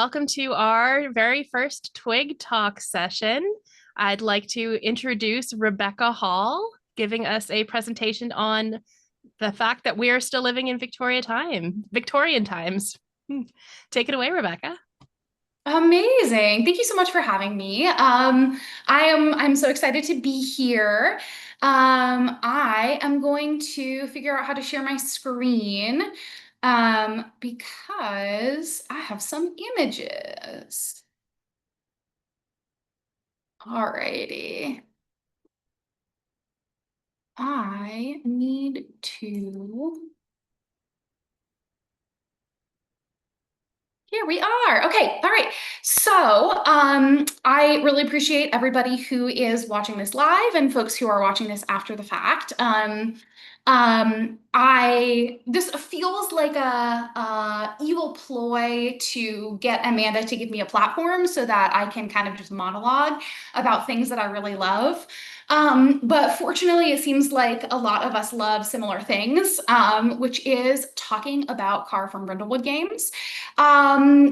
welcome to our very first Twig Talk session. I'd like to introduce Rebecca Hall, giving us a presentation on the fact that we are still living in Victorian times. Take it away, Rebecca. Amazing. Thank you so much for having me. I'm so excited to be here. I am going to figure out how to share my screen because I have some images. Alrighty. I need to Here we are. Okay. All right. So, I really appreciate everybody who is watching this live and folks who are watching this after the fact. This feels like a evil ploy to get Amanda to give me a platform so that I can kind of just monologue about things that I really love. But fortunately, it seems like a lot of us love similar things, which is talking about Carr from Brindlewood games.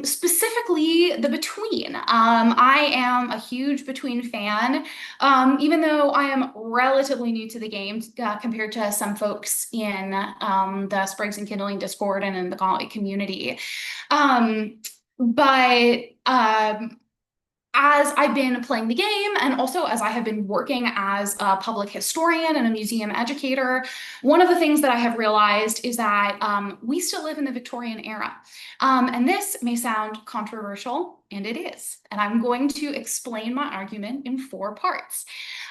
Specifically the Between. I am a huge Between fan, even though I am relatively new to the game compared to some folks in the Sprigs and Kindling Discord and in the Gauntlet community. But as I've been playing the game and also as I have been working as a public historian and a museum educator, one of the things that I have realized is that we still live in the Victorian era. And this may sound controversial, and it is. And I'm going to explain my argument in 4 parts.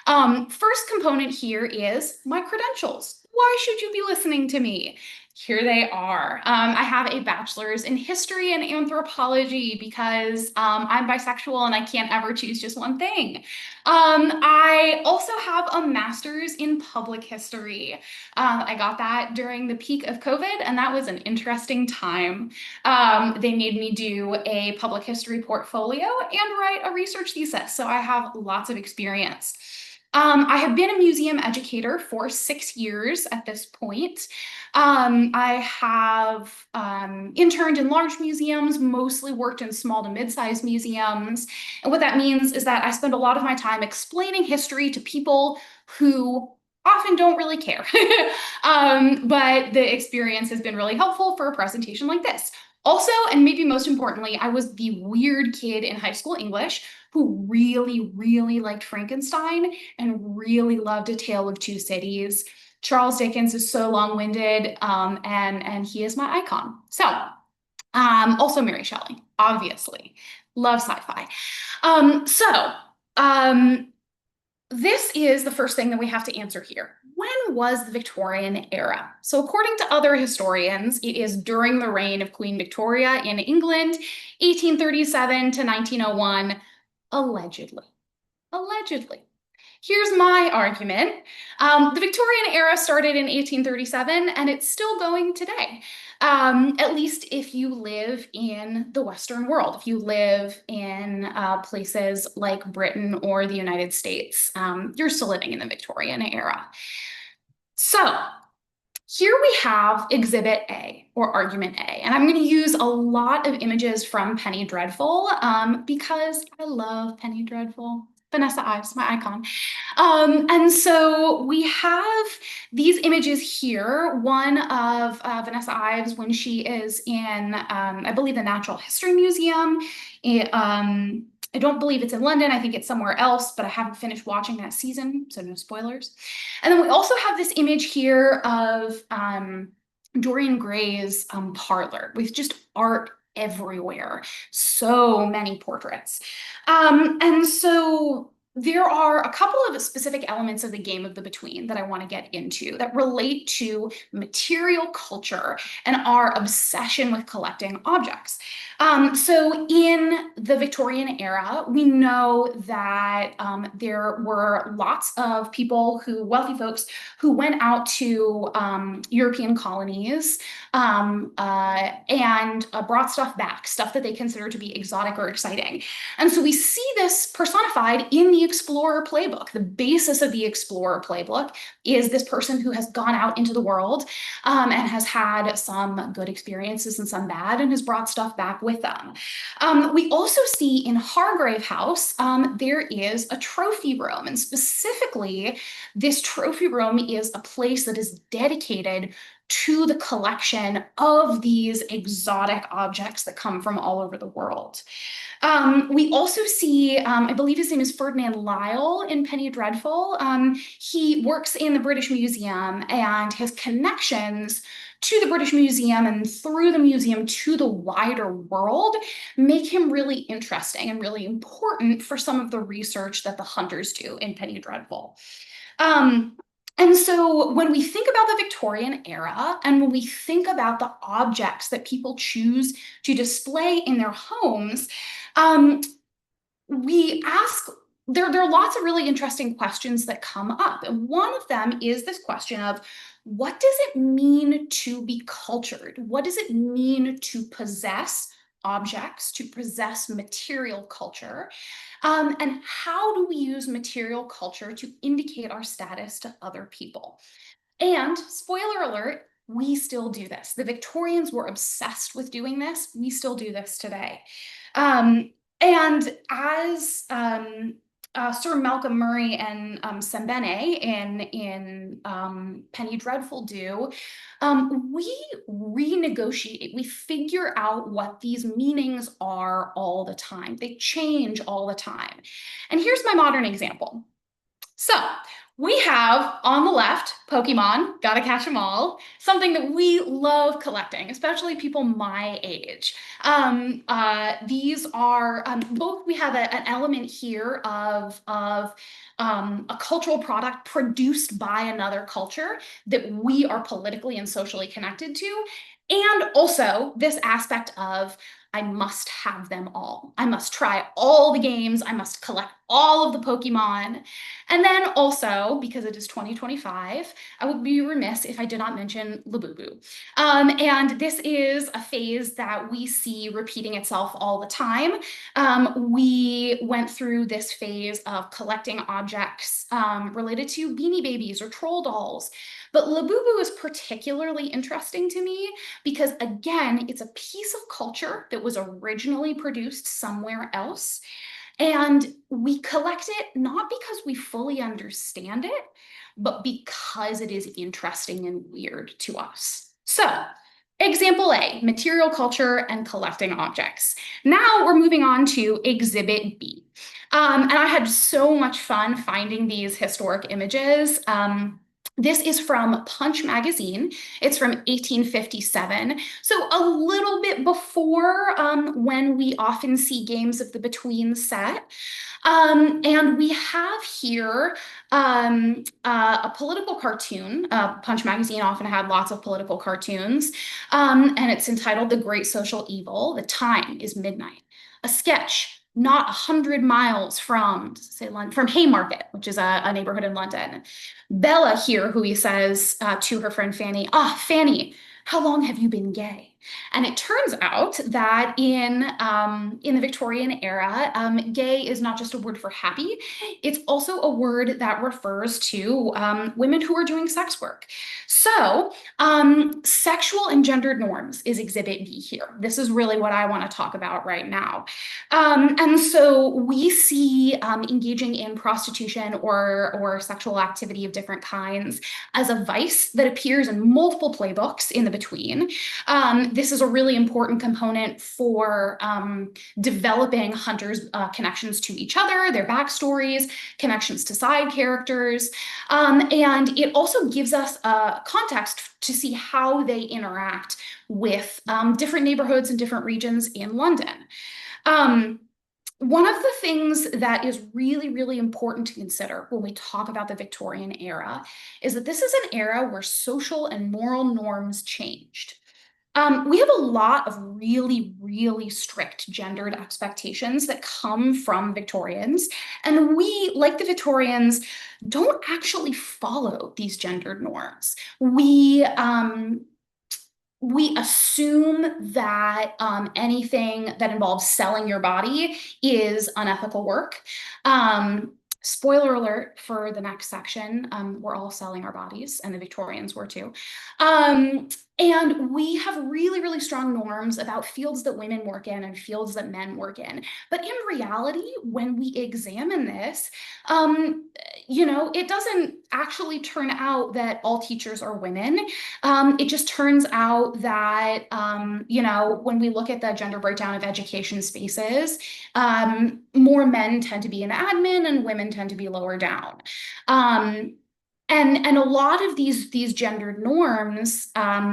First component here is my credentials. Why should you be listening to me? Here they are. I have a bachelor's in history and anthropology because I'm bisexual and I can't ever choose just one thing. I also have a master's in public history. I got that during the peak of COVID, and that was an interesting time. They made me do a public history portfolio and write a research thesis, so I have lots of experience. I have been a museum educator for 6 years at this point. I have interned in large museums, mostly worked in small to mid-sized museums. And what that means is that I spend a lot of my time explaining history to people who often don't really care. But the experience has been really helpful for a presentation like this. Also, and maybe most importantly, I was the weird kid in high school English who really, really liked Frankenstein and really loved A Tale of Two Cities. Charles Dickens is so long-winded, and he is my icon. So, also Mary Shelley, obviously. Love sci-fi. This is the first thing that we have to answer here. When was the Victorian era? So according to other historians, it is during the reign of Queen Victoria in England, 1837 to 1901, allegedly. Allegedly. Here's my argument. The Victorian era started in 1837 and it's still going today. At least if you live in the Western world, if you live in places like Britain or the United States, you're still living in the Victorian era. So here we have Exhibit A, or Argument A, and I'm going to use a lot of images from Penny Dreadful because I love Penny Dreadful. Vanessa Ives, my icon. And so we have these images here, one of Vanessa Ives when she is in, I believe, the Natural History Museum. I don't believe it's in London. I think it's somewhere else, but I haven't finished watching that season, so no spoilers. And then we also have this image here of Dorian Gray's parlor with just art everywhere. So many portraits. And so there are a couple of specific elements of the game of the Between that I want to get into that relate to material culture and our obsession with collecting objects. So in the Victorian era, we know that there were lots of people wealthy folks, who went out to European colonies and brought stuff back, stuff that they considered to be exotic or exciting. And so we see this personified in the Explorer playbook. The basis of the Explorer playbook is this person who has gone out into the world and has had some good experiences and some bad, and has brought stuff back with them. We also see in Hargrave House, there is a trophy room, and specifically, this trophy room is a place that is dedicated to the collection of these exotic objects that come from all over the world. We also see, I believe his name is Ferdinand Lyle in Penny Dreadful. He works in the British Museum, and his connections to the British Museum and through the museum to the wider world make him really interesting and really important for some of the research that the hunters do in Penny Dreadful. And so when we think about the Victorian era, and when we think about the objects that people choose to display in their homes, we ask, there are lots of really interesting questions that come up. And one of them is this question of, what does it mean to be cultured? What does it mean to possess objects, to possess material culture? And how do we use material culture to indicate our status to other people? And spoiler alert, we still do this. The Victorians were obsessed with doing this. We still do this today. And as Sir Malcolm Murray and Sembene in Penny Dreadful do, we renegotiate, we figure out what these meanings are all the time. They change all the time. And here's my modern example. So we have on the left, Pokemon, gotta catch them all, something that we love collecting, especially people my age. These are both, we have an element here of a cultural product produced by another culture that we are politically and socially connected to. And also this aspect of, I must have them all. I must try all the games. I must collect all of the Pokemon. And then also, because it is 2025, I would be remiss if I did not mention Labubu. And this is a phase that we see repeating itself all the time. We went through this phase of collecting objects related to Beanie Babies or troll dolls. But Labubu is particularly interesting to me because, again, it's a piece of culture that was originally produced somewhere else. And we collect it not because we fully understand it, but because it is interesting and weird to us. So, example A, material culture and collecting objects. Now we're moving on to exhibit B. And I had so much fun finding these historic images. This is from Punch magazine. It's from 1857. So a little bit before when we often see games of the between set. And we have here a political cartoon. Punch magazine often had lots of political cartoons. And it's entitled The Great Social Evil. The time is midnight. A sketch not 100 miles from, say, London, from Haymarket, which is a neighborhood in London. Bella here, who he says to her friend Fanny, Fanny, how long have you been gay? And it turns out that in the Victorian era, gay is not just a word for happy, it's also a word that refers to women who are doing sex work. So sexual and gendered norms is exhibit B here. This is really what I want to talk about right now. And so we see engaging in prostitution or sexual activity of different kinds as a vice that appears in multiple playbooks in the between. This is a really important component for developing hunters' connections to each other, their backstories, connections to side characters, and it also gives us a context to see how they interact with different neighborhoods and different regions in London. One of the things that is really, really important to consider when we talk about the Victorian era is that this is an era where social and moral norms changed. We have a lot of really, really strict gendered expectations that come from Victorians, and we, like the Victorians, don't actually follow these gendered norms. We assume that anything that involves selling your body is unethical work. Spoiler alert for the next section, we're all selling our bodies, and the Victorians were too. And we have really, really strong norms about fields that women work in and fields that men work in. But in reality, when we examine this, it doesn't actually turn out that all teachers are women. It just turns out that, when we look at the gender breakdown of education spaces, more men tend to be in admin and women tend to be lower down. And a lot of these gendered norms,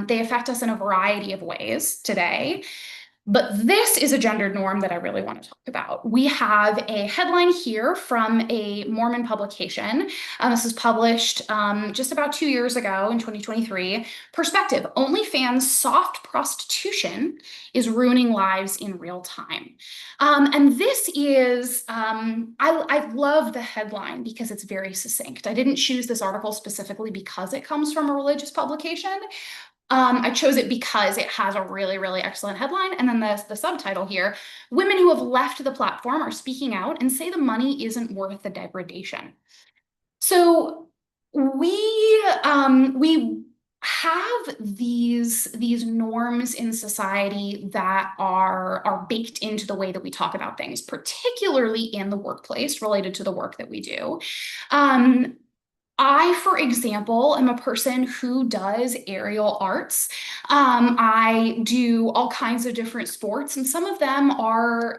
they affect us in a variety of ways today. But this is a gendered norm that I really want to talk about. We have a headline here from a Mormon publication. This was published just about 2 years ago in 2023. Perspective: OnlyFans soft prostitution is ruining lives in real time. And this is, I love the headline because it's very succinct. I didn't choose this article specifically because it comes from a religious publication. I chose it because it has a really, really excellent headline. And then the subtitle here: women who have left the platform are speaking out and say the money isn't worth the degradation. So we have these norms in society that are baked into the way that we talk about things, particularly in the workplace related to the work that we do. I, for example, am a person who does aerial arts. I do all kinds of different sports, and some of them are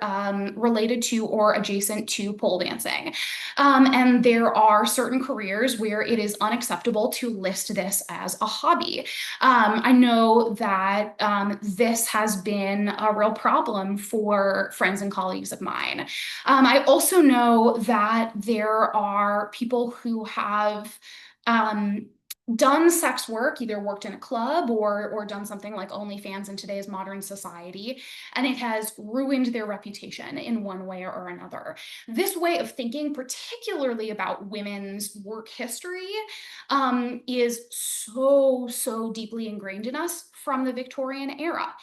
related to or adjacent to pole dancing. And there are certain careers where it is unacceptable to list this as a hobby. I know that this has been a real problem for friends and colleagues of mine. I also know that there are people who have done sex work, either worked in a club or done something like OnlyFans in today's modern society, and it has ruined their reputation in one way or another. This way of thinking, particularly about women's work history, is so deeply ingrained in us from the Victorian era.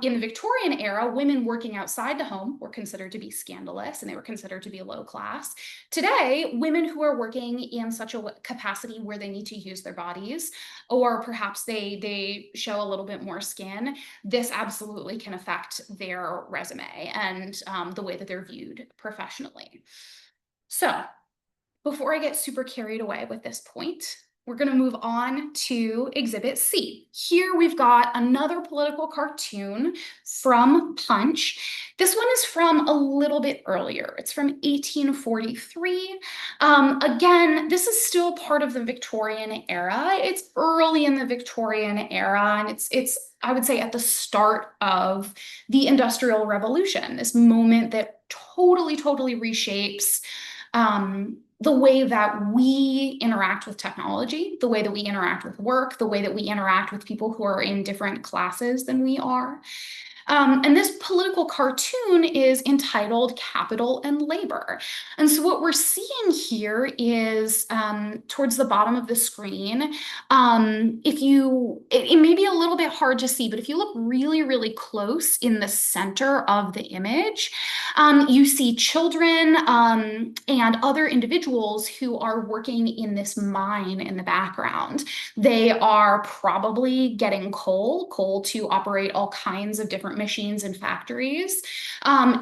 In the Victorian era, women working outside the home were considered to be scandalous and they were considered to be low class. Today, women who are working in such a capacity where they need to use their bodies, or perhaps they show a little bit more skin, this absolutely can affect their resume and the way that they're viewed professionally. So before I get super carried away with this point, we're going to move on to Exhibit C. Here we've got another political cartoon from Punch. This one is from a little bit earlier. It's from 1843. Again, this is still part of the Victorian era. It's early in the Victorian era, and it's I would say at the start of the Industrial Revolution, this moment that totally reshapes the way that we interact with technology, the way that we interact with work, the way that we interact with people who are in different classes than we are. And this political cartoon is entitled Capital and Labor. And so what we're seeing here is towards the bottom of the screen, it may be a little bit hard to see, but if you look really close in the center of the image, you see children and other individuals who are working in this mine in the background. They are probably getting coal to operate all kinds of different machines and factories,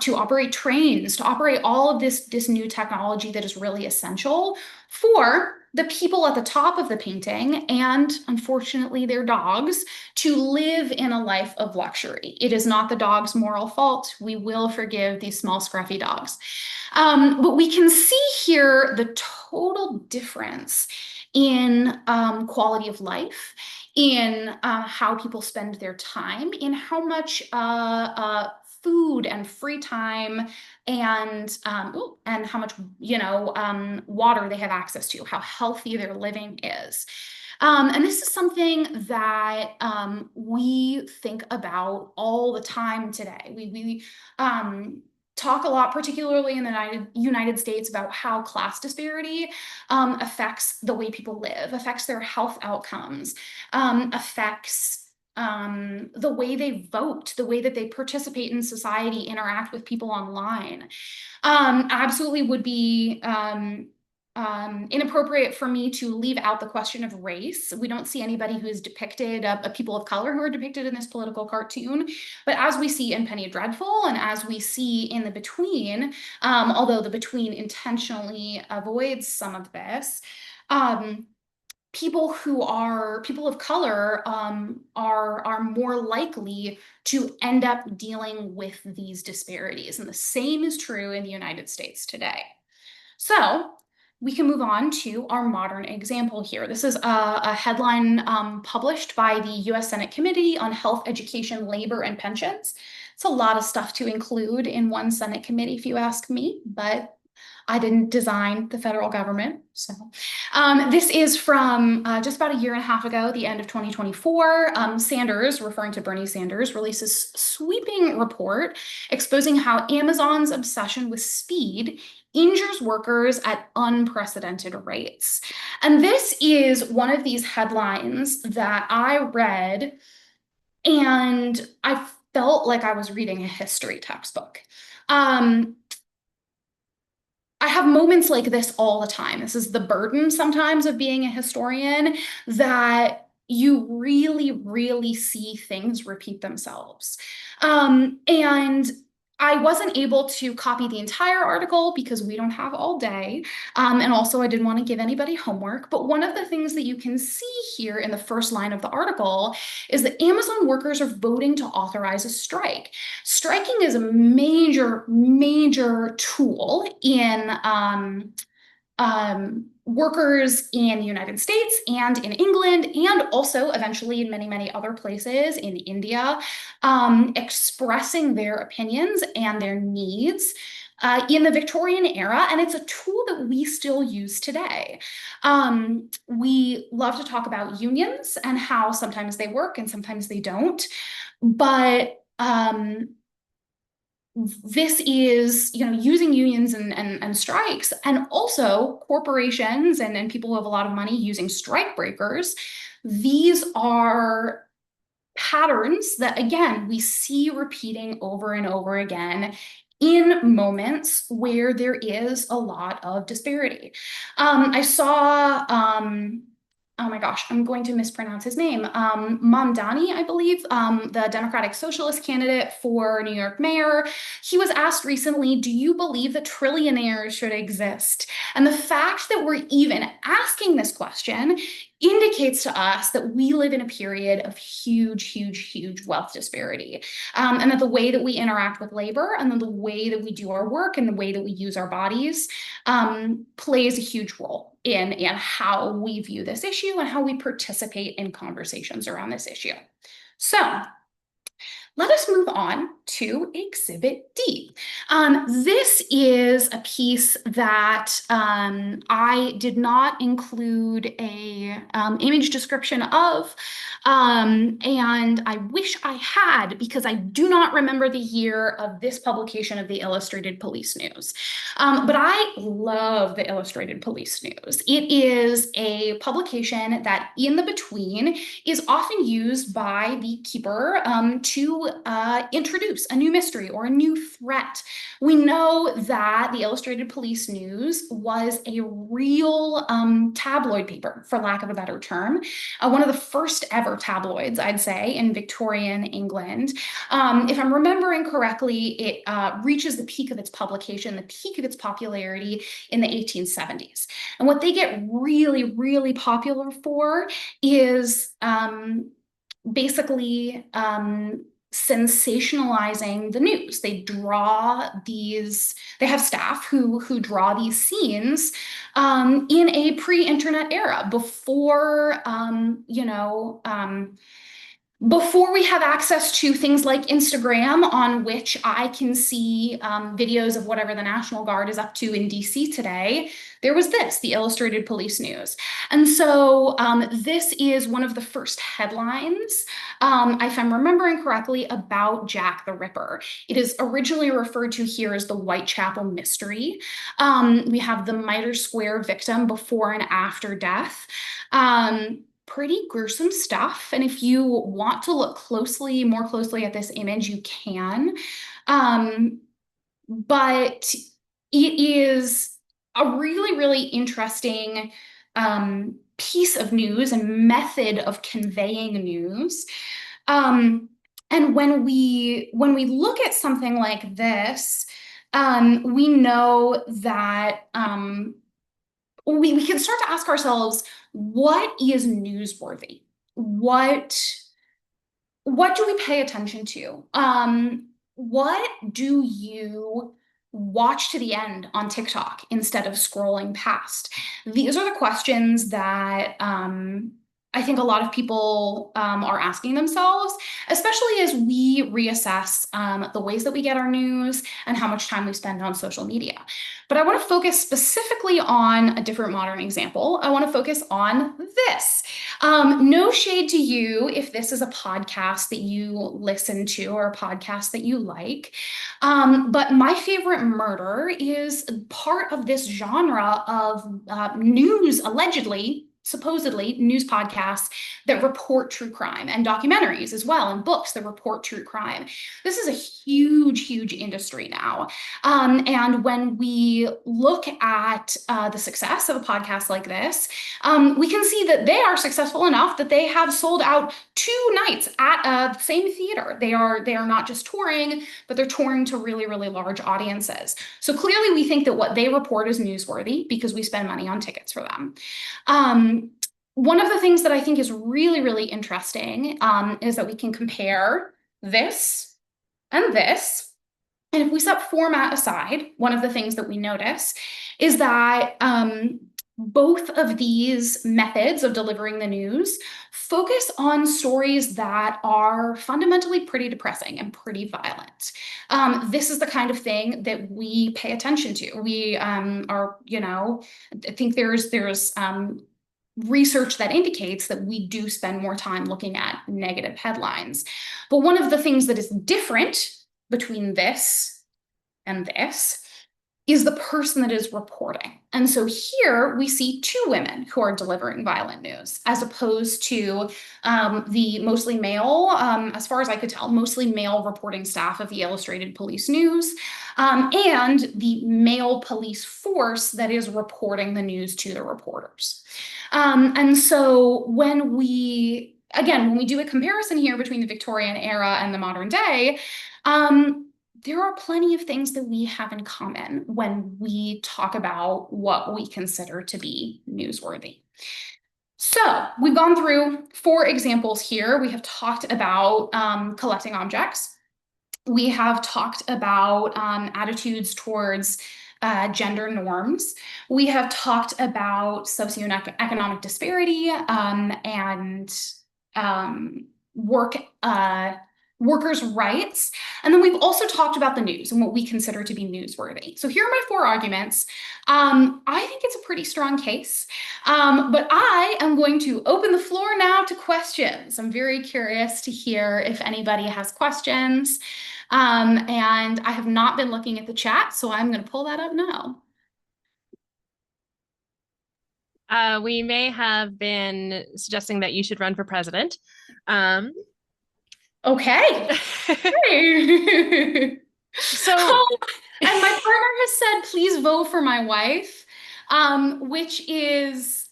to operate trains, to operate all of this new technology that is really essential for the people at the top of the painting and, unfortunately, their dogs to live in a life of luxury. It is not the dog's moral fault. We will forgive these small, scruffy dogs. But we can see here the total difference in quality of life, in how people spend their time, in how much food and free time and how much water they have access to, how healthy their living is. And this is something that we think about all the time today. We talk a lot, particularly in the United States, about how class disparity affects the way people live, affects their health outcomes, affects the way they vote, the way that they participate in society, interact with people online. Absolutely would be inappropriate for me to leave out the question of race. We don't see anybody who is depicted, people of color who are depicted in this political cartoon. But as we see in Penny Dreadful and as we see in The Between, although The Between intentionally avoids some of this, people who are people of color are more likely to end up dealing with these disparities. And the same is true in the United States today. So we can move on to our modern example here. This is a headline published by the US Senate Committee on Health, Education, Labor, and Pensions. It's a lot of stuff to include in one Senate committee, if you ask me, but I didn't design the federal government. So this is from just about a year and a half ago, the end of 2024. Sanders, referring to Bernie Sanders, releases a sweeping report exposing how Amazon's obsession with speed injures workers at unprecedented rates. And this is one of these headlines that I read and I felt like I was reading a history textbook. I have moments like this all the time. This is the burden sometimes of being a historian, that you really, really see things repeat themselves. And I wasn't able to copy the entire article because we don't have all day. And also I didn't want to give anybody homework. But one of the things that you can see here in the first line of the article is that Amazon workers are voting to authorize a strike. Striking is a major, major tool in workers in the United States and in England, and also eventually in many, many other places in India, expressing their opinions and their needs in the Victorian era, and it's a tool that we still use today. We love to talk about unions and how sometimes they work and sometimes they don't, but this is, using unions and strikes, and also corporations and people who have a lot of money using strike breakers. These are patterns that, again, we see repeating over and over again in moments where there is a lot of disparity. I saw, oh my gosh, I'm going to mispronounce his name. Mamdani, I believe, the Democratic Socialist candidate for New York mayor. He was asked recently, do you believe that trillionaires should exist? And the fact that we're even asking this question indicates to us that we live in a period of huge, huge, huge wealth disparity. And that the way that we interact with labor and then the way that we do our work and the way that we use our bodies plays a huge role in how we view this issue and how we participate in conversations around this issue. So let us move on to Exhibit D. This is a piece that I did not include a image description of, and I wish I had, because I do not remember the year of this publication of the Illustrated Police News. But I love the Illustrated Police News. It is a publication that, in the between, is often used by the keeper to introduce a new mystery or a new threat. We know that the Illustrated Police News was a real tabloid paper, for lack of a better term. One of the first ever tabloids, I'd say, in Victorian England. If I'm remembering correctly, it reaches the peak of its publication, the peak of its popularity in the 1870s. And what they get really, really popular for is basically sensationalizing the news. They have staff who draw these scenes in a pre-internet era, before before we have access to things like Instagram, on which I can see videos of whatever the National Guard is up to in DC today. There was the Illustrated Police News. And so this is one of the first headlines, if I'm remembering correctly, about Jack the Ripper. It is originally referred to here as the Whitechapel Mystery. We have the Mitre Square victim before and after death. pretty gruesome stuff. And if you want to look more closely at this image, you can. But it is a really, really interesting piece of news and method of conveying news. And when we look at something like this, we know that we can start to ask ourselves, what is newsworthy? What do we pay attention to? What do you watch to the end on TikTok instead of scrolling past? These are the questions that I think a lot of people are asking themselves, especially as we reassess the ways that we get our news and how much time we spend on social media. But I want to focus specifically on a different modern example. I want to focus on this. No shade to you if this is a podcast that you listen to or a podcast that you like. But my favorite murder is part of this genre of news, supposedly news podcasts that report true crime, and documentaries as well, and books that report true crime. This is a huge, huge industry now. And when we look at the success of a podcast like this, we can see that they are successful enough that they have sold out 2 nights at the same theater. They are not just touring, but they're touring to really, really large audiences. So clearly we think that what they report is newsworthy because we spend money on tickets for them. One of the things that I think is really, really interesting is that we can compare this and this. And if we set format aside, one of the things that we notice is that both of these methods of delivering the news focus on stories that are fundamentally pretty depressing and pretty violent. This is the kind of thing that we pay attention to. We are, I think there's research that indicates that we do spend more time looking at negative headlines. But one of the things that is different between this and this is the person that is reporting. And so here we see 2 women who are delivering violent news, as opposed to the mostly male, as far as I could tell, mostly male reporting staff of the Illustrated Police News, and the male police force that is reporting the news to the reporters. And so when we do a comparison here between the Victorian era and the modern day, there are plenty of things that we have in common when we talk about what we consider to be newsworthy. So we've gone through 4 examples here. We have talked about collecting objects. We have talked about attitudes towards gender norms. We have talked about socioeconomic disparity and workers' rights. And then we've also talked about the news and what we consider to be newsworthy. So here are my 4 arguments. I think it's a pretty strong case, but I am going to open the floor now to questions. I'm very curious to hear if anybody has questions. And I have not been looking at the chat, so I'm going to pull that up now. We may have been suggesting that you should run for president. Okay. So, and my partner has said, please vote for my wife, which is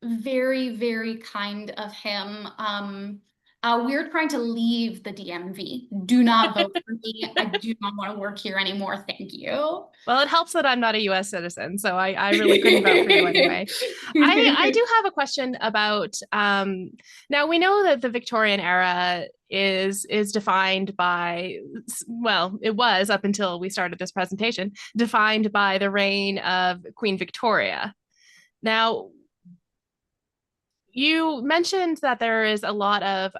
very, very kind of him. We're trying to leave the DMV. Do not vote for me. I do not want to work here anymore. Thank you. Well, it helps that I'm not a US citizen, so I really couldn't vote for you anyway. I do have a question about, now we know that the Victorian era is defined by, well, it was up until we started this presentation, defined by the reign of Queen Victoria. Now, you mentioned that there is a lot of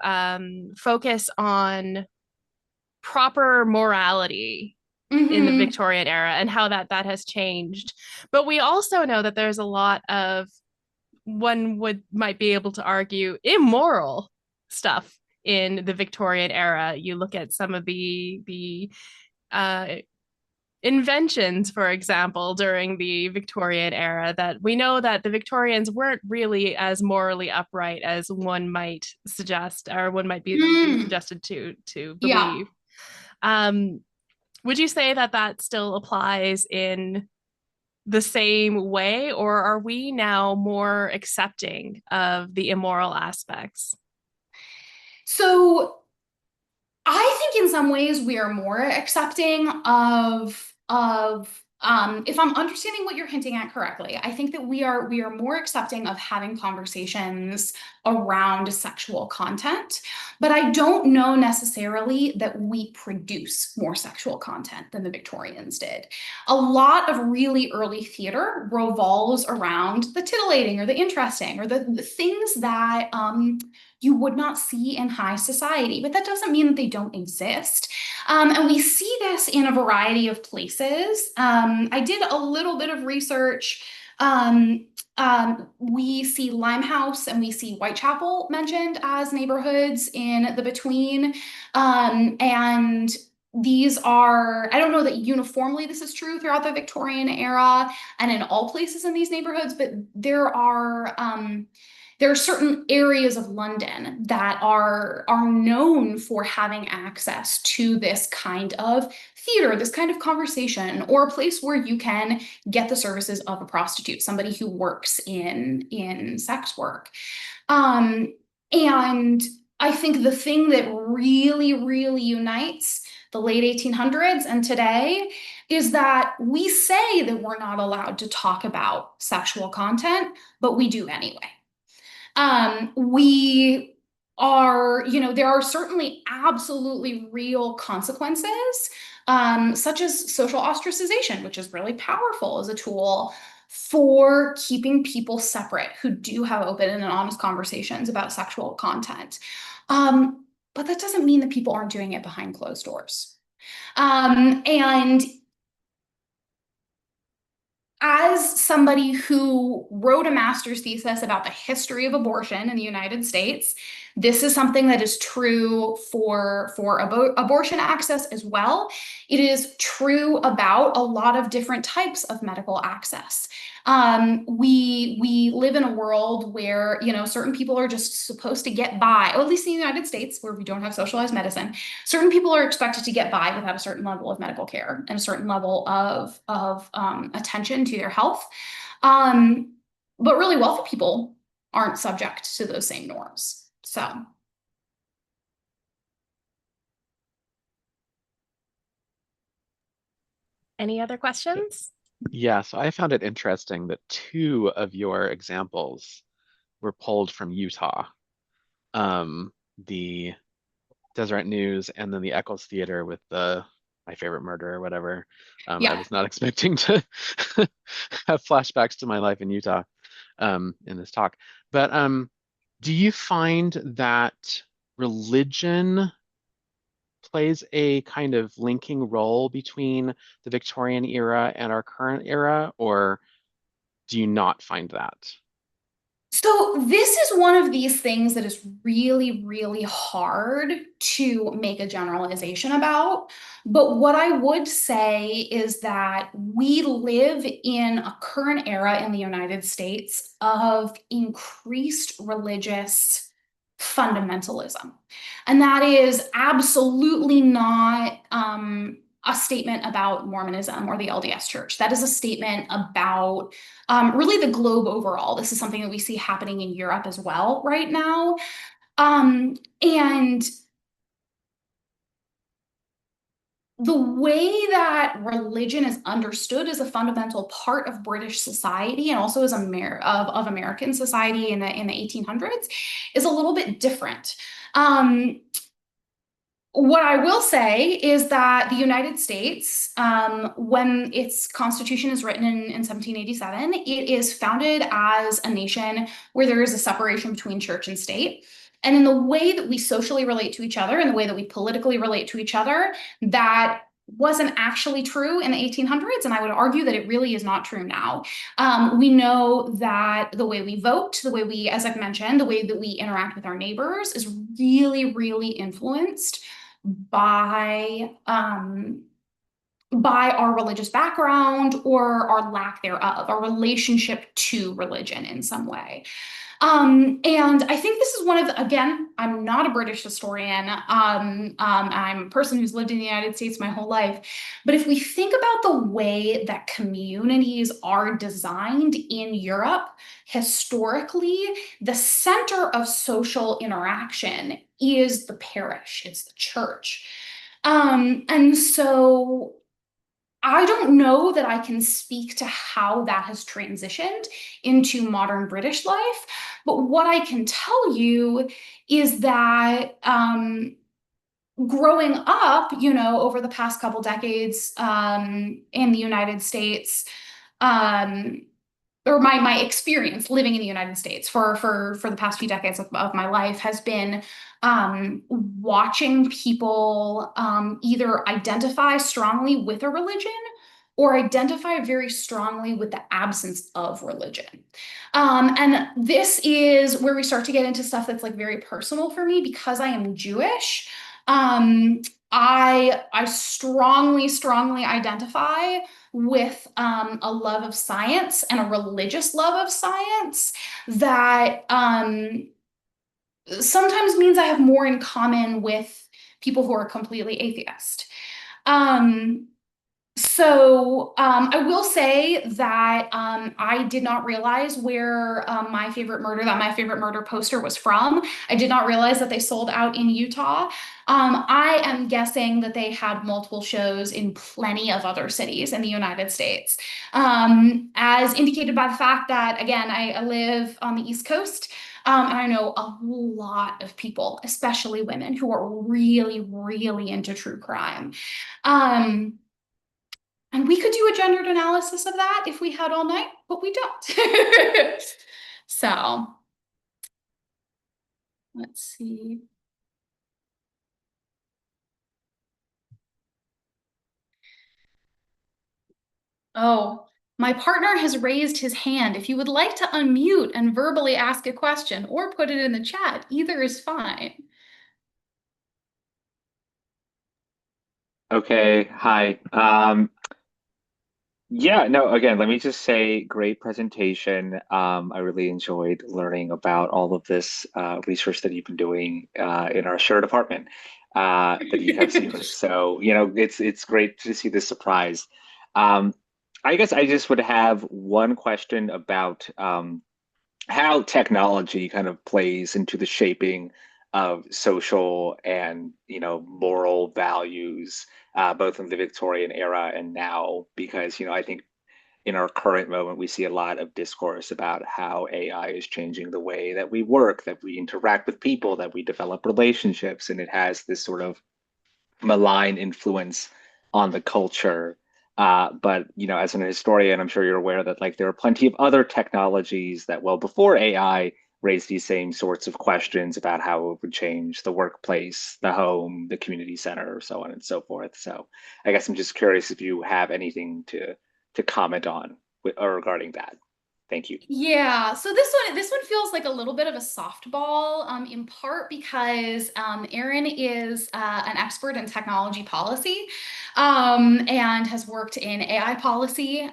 focus on proper morality in the Victorian era and how that has changed. But we also know that there's a lot of, might be able to argue, immoral stuff in the Victorian era. You look at some of the inventions, for example, during the Victorian era, that we know that the Victorians weren't really as morally upright as one might suggest, or one might be Mm, suggested to yeah. believe. Um, would you say that that still applies in the same way, or are we now more accepting of the immoral aspects? So I think in some ways we are more accepting of if I'm understanding what you're hinting at correctly, I think that we are more accepting of having conversations around sexual content, but I don't know necessarily that we produce more sexual content than the Victorians did. A lot of really early theater revolves around the titillating or the interesting or the things that you would not see in high society, but that doesn't mean that they don't exist. And we see this in a variety of places. I did a little bit of research. We see Limehouse and we see Whitechapel mentioned as neighborhoods in the between. And these are, I don't know that uniformly this is true throughout the Victorian era and in all places in these neighborhoods, but there are certain areas of London that are known for having access to this kind of theater, this kind of conversation, or a place where you can get the services of a prostitute, somebody who works in sex work. Um, and I think the thing that really, really unites the late 1800s and today is that we say that we're not allowed to talk about sexual content, but we do anyway. We are, there are certainly absolutely real consequences, such as social ostracization, which is really powerful as a tool for keeping people separate who do have open and honest conversations about sexual content. But that doesn't mean that people aren't doing it behind closed doors. And as somebody who wrote a master's thesis about the history of abortion in the United States, this is something that is true for abortion access as well. It is true about a lot of different types of medical access. We live in a world where certain people are just supposed to get by, or at least in the United States, where we don't have socialized medicine. Certain people are expected to get by without a certain level of medical care and a certain level of attention to their health. Um, but really wealthy people aren't subject to those same norms. So Any other questions? Yeah, so I found it interesting that two of your examples were pulled from Utah. The Deseret News and then the Eccles Theater with the My Favorite Murder or whatever. I yeah. was not expecting to have flashbacks to my life in Utah in this talk. But do you find that religion plays a kind of linking role between the Victorian era and our current era, or do you not find that? So this is one of these things that is really, really hard to make a generalization about. But what I would say is that we live in a current era in the United States of increased religious fundamentalism. And that is absolutely not a statement about Mormonism or the LDS Church. That is a statement about really the globe overall. This is something that we see happening in Europe as well right now. And the way that religion is understood as a fundamental part of British society and also as of American society in the 1800s is a little bit different. What I will say is that the United States, when its Constitution is written in 1787, it is founded as a nation where there is a separation between church and state. And in the way that we socially relate to each other, and the way that we politically relate to each other, that wasn't actually true in the 1800s, and I would argue that it really is not true now. We know that the way we vote, the way we, as I've mentioned, the way that we interact with our neighbors is really, really influenced by by our religious background or our lack thereof, our relationship to religion in some way. And I think this is one of the, again, I'm not a British historian. I'm a person who's lived in the United States my whole life. But if we think about the way that communities are designed in Europe, historically, the center of social interaction is the parish, it's the church. And so I don't know that I can speak to how that has transitioned into modern British life, but what I can tell you is that growing up, over the past couple decades in the United States, um, or my experience living in the United States for the past few decades of my life has been watching people either identify strongly with a religion or identify very strongly with the absence of religion. And this is where we start to get into stuff that's like very personal for me because I am Jewish. Um, I strongly identify with a love of science and a religious love of science that sometimes means I have more in common with people who are completely atheist. Um, I will say that I did not realize where my favorite murder poster was from. I did not realize that they sold out in Utah. I am guessing that they had multiple shows in plenty of other cities in the United States, as indicated by the fact that, again, I live on the East Coast. And I know a lot of people, especially women, who are really into true crime. And we could do a gendered analysis of that if we had all night, but we don't. So let's see. Oh, my partner has raised his hand. If you would like to unmute and verbally ask a question or put it in the chat, either is fine. Okay, hi. Yeah, no, again, let me just say great presentation. I really enjoyed learning about all of this research that you've been doing in our shared apartment that you have seen. So, it's great to see this surprise. Um, I guess I just would have one question about how technology kind of plays into the shaping of social and moral values both in the Victorian era and now, because I think in our current moment we see a lot of discourse about how AI is changing the way that we work, that we interact with people, that we develop relationships, and it has this sort of malign influence on the culture. But as an historian, I'm sure you're aware that like there are plenty of other technologies that, well before AI, raised these same sorts of questions about how it would change the workplace, the home, the community center, so on and so forth. So I guess I'm just curious if you have anything to comment on or regarding that. Thank you. Yeah, so this one feels like a little bit of a softball, in part because Erin is an expert in technology policy, and has worked in AI policy.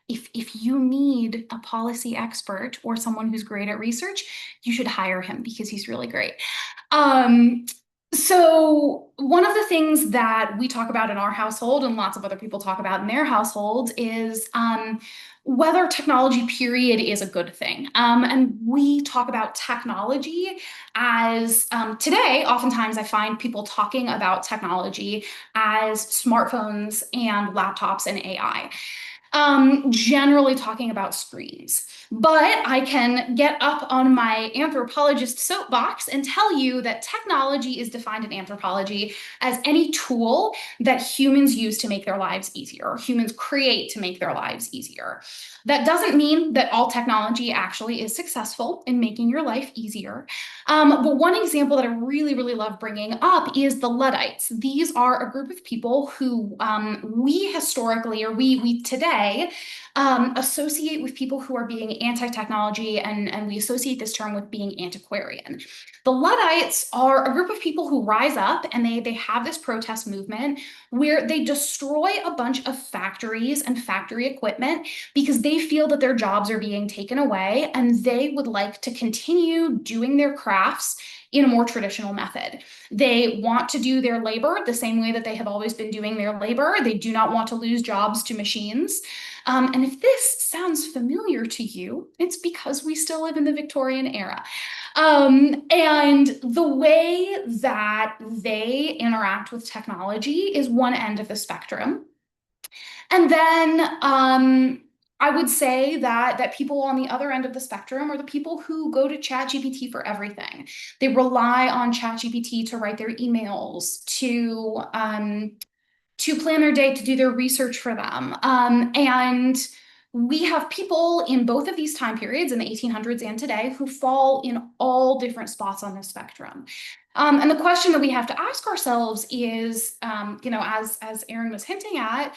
If you need a policy expert or someone who's great at research, you should hire him because he's really great. Um, so one of the things that we talk about in our household and lots of other people talk about in their households is whether technology period is a good thing. And we talk about technology as today, oftentimes I find people talking about technology as smartphones and laptops and AI. Generally talking about screens. But I can get up on my anthropologist soapbox and tell you that technology is defined in anthropology as any tool that humans use to make their lives easier, or humans create to make their lives easier. That doesn't mean that all technology actually is successful in making your life easier. But one example that I really love bringing up is the Luddites. These are a group of people who we historically, or we today, associate with people who are being anti-technology, and we associate this term with being antiquarian. The Luddites are a group of people who rise up and they have this protest movement where they destroy a bunch of factories and factory equipment because they feel that their jobs are being taken away and they would like to continue doing their crafts in a more traditional method. They want to do their labor the same way that they have always been doing their labor. They do not want to lose jobs to machines. And if this sounds familiar to you, it's because we still live in the Victorian era. And the way that they interact with technology is one end of the spectrum. And then I would say that people on the other end of the spectrum are the people who go to ChatGPT for everything. They rely on ChatGPT to write their emails, to plan their day, to do their research for them. And we have people in both of these time periods, in the 1800s and today, who fall in all different spots on the spectrum. And the question that we have to ask ourselves is, as Erin was hinting at,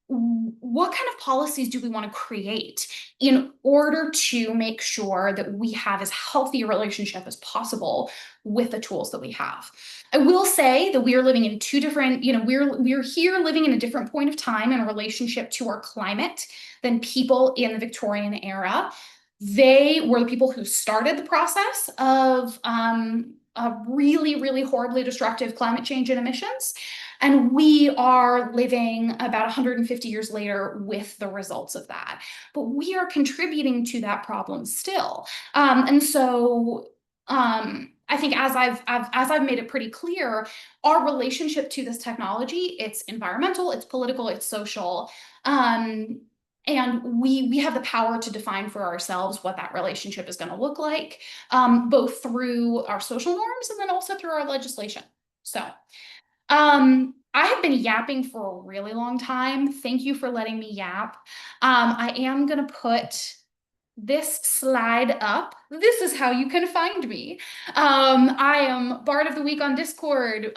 what kind of policies do we want to create in order to make sure that we have as healthy a relationship as possible with the tools that we have? I will say that we are living in two different, we're here living in a different point of time in relationship to our climate than people in the Victorian era. They were the people who started the process of really, really horribly destructive climate change and emissions. And we are living about 150 years later with the results of that. But we are contributing to that problem still. And so I think as I've made it pretty clear, our relationship to this technology, it's environmental, it's political, it's social. And we have the power to define for ourselves what that relationship is going to look like, both through our social norms and then also through our legislation. So I have been yapping for a really long time. Thank you for letting me yap. I am going to put this slide up. This is how you can find me. I am Bard of the Week on Discord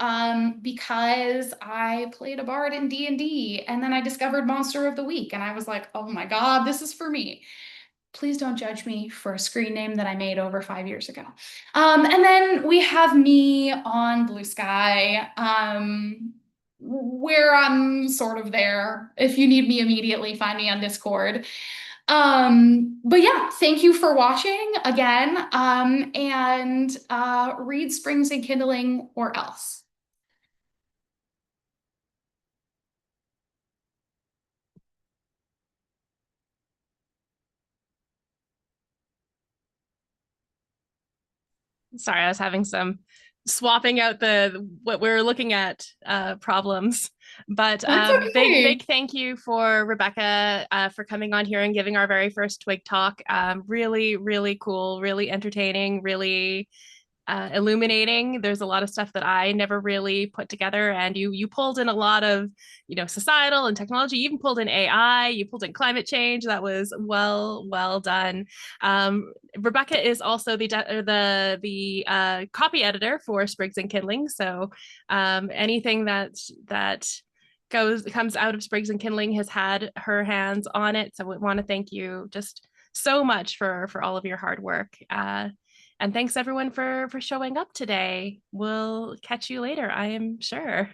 because I played a bard in D&D, and then I discovered Monster of the Week, and I was like, oh my God, this is for me. Please don't judge me for a screen name that I made over 5 years ago. And then we have me on Blue Sky, where I'm sort of there. If you need me immediately, find me on Discord. But yeah, thank you for watching again, and read Springs and Kindling or else. Sorry, I was having some swapping out what we're looking at problems. But okay. big thank you for Rebecca for coming on here and giving our very first Twig talk. Really, really cool, really entertaining, really illuminating. There's a lot of stuff that I never really put together, and you pulled in a lot of societal and technology. You even pulled in AI. You pulled in climate change. That was well done. Rebecca is also the copy editor for Sprigs and Kindling. So anything that comes out of Sprigs and Kindling has had her hands on it. So we want to thank you just so much for all of your hard work. And thanks everyone for showing up today. We'll catch you later, I am sure.